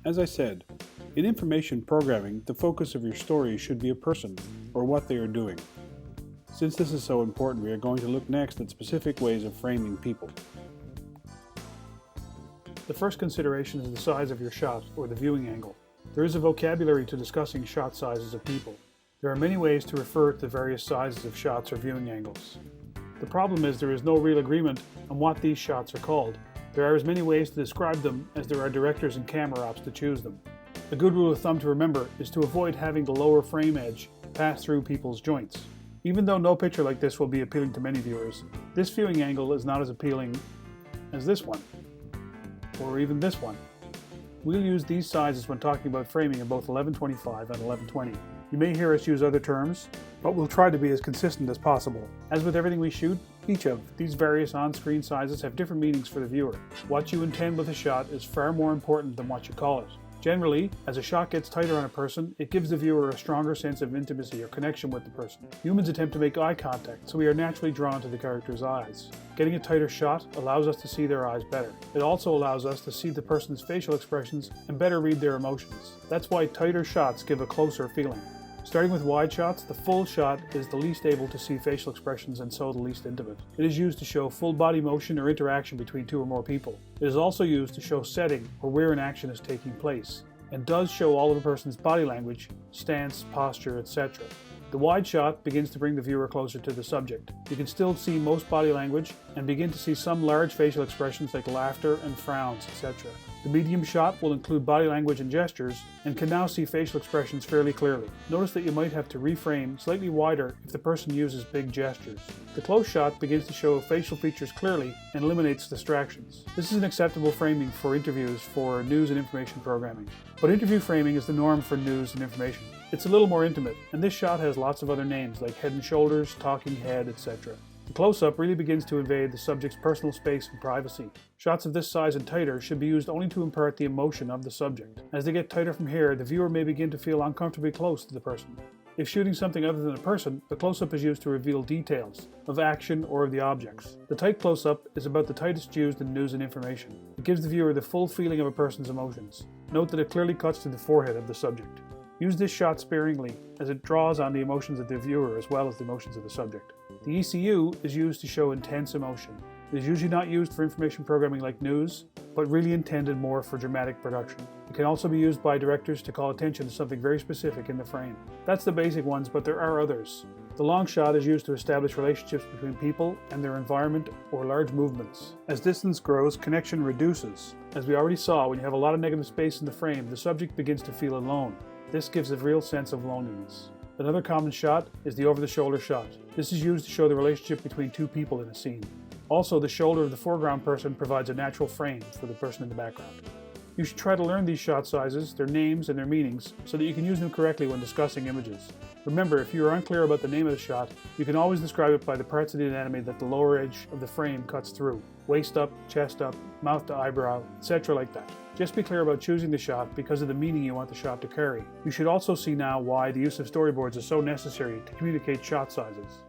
As I said, in information programming, the focus of your story should be a person or what they are doing. Since this is so important, we are going to look next at specific ways of framing people. The first consideration is the size of your shot, or the viewing angle. There is a vocabulary to discussing shot sizes of people. There are many ways to refer to the various sizes of shots or viewing angles. The problem is there is no real agreement on what these shots are called. There are as many ways to describe them as there are directors and camera ops to choose them. A good rule of thumb to remember is to avoid having the lower frame edge pass through people's joints. Even though no picture like this will be appealing to many viewers, this viewing angle is not as appealing as this one, or even this one. We'll use these sizes when talking about framing in both 1125 and 1120. You may hear us use other terms, but we'll try to be as consistent as possible. As with everything we shoot, each of these various on-screen sizes have different meanings for the viewer. What you intend with a shot is far more important than what you call it. Generally, as a shot gets tighter on a person, it gives the viewer a stronger sense of intimacy or connection with the person. Humans attempt to make eye contact, so we are naturally drawn to the character's eyes. Getting a tighter shot allows us to see their eyes better. It also allows us to see the person's facial expressions and better read their emotions. That's why tighter shots give a closer feeling. Starting with wide shots, the full shot is the least able to see facial expressions and so the least intimate. It is used to show full body motion or interaction between two or more people. It is also used to show setting or where an action is taking place, and does show all of a person's body language, stance, posture, etc. The wide shot begins to bring the viewer closer to the subject. You can still see most body language and begin to see some large facial expressions like laughter and frowns, etc. The medium shot will include body language and gestures and can now see facial expressions fairly clearly. Notice that you might have to reframe slightly wider if the person uses big gestures. The close shot begins to show facial features clearly and eliminates distractions. This is an acceptable framing for interviews for news and information programming. But interview framing is the norm for news and information. It's a little more intimate, and this shot has lots of other names like head and shoulders, talking head, etc. The close-up really begins to invade the subject's personal space and privacy. Shots of this size and tighter should be used only to impart the emotion of the subject. As they get tighter from here, the viewer may begin to feel uncomfortably close to the person. If shooting something other than a person, the close-up is used to reveal details of action or of the objects. The tight close-up is about the tightest used in news and information. It gives the viewer the full feeling of a person's emotions. Note that it clearly cuts to the forehead of the subject. Use this shot sparingly, as it draws on the emotions of the viewer as well as the emotions of the subject. The ECU is used to show intense emotion. It is usually not used for information programming like news, but really intended more for dramatic production. It can also be used by directors to call attention to something very specific in the frame. That's the basic ones, but there are others. The long shot is used to establish relationships between people and their environment or large movements. As distance grows, connection reduces. As we already saw, when you have a lot of negative space in the frame, the subject begins to feel alone. This gives a real sense of loneliness. Another common shot is the over-the-shoulder shot. This is used to show the relationship between two people in a scene. Also, the shoulder of the foreground person provides a natural frame for the person in the background. You should try to learn these shot sizes, their names, and their meanings so that you can use them correctly when discussing images. Remember, if you are unclear about the name of the shot, you can always describe it by the parts of the anatomy that the lower edge of the frame cuts through. Waist up, chest up, mouth to eyebrow, etc. like that. Just be clear about choosing the shot because of the meaning you want the shot to carry. You should also see now why the use of storyboards is so necessary to communicate shot sizes.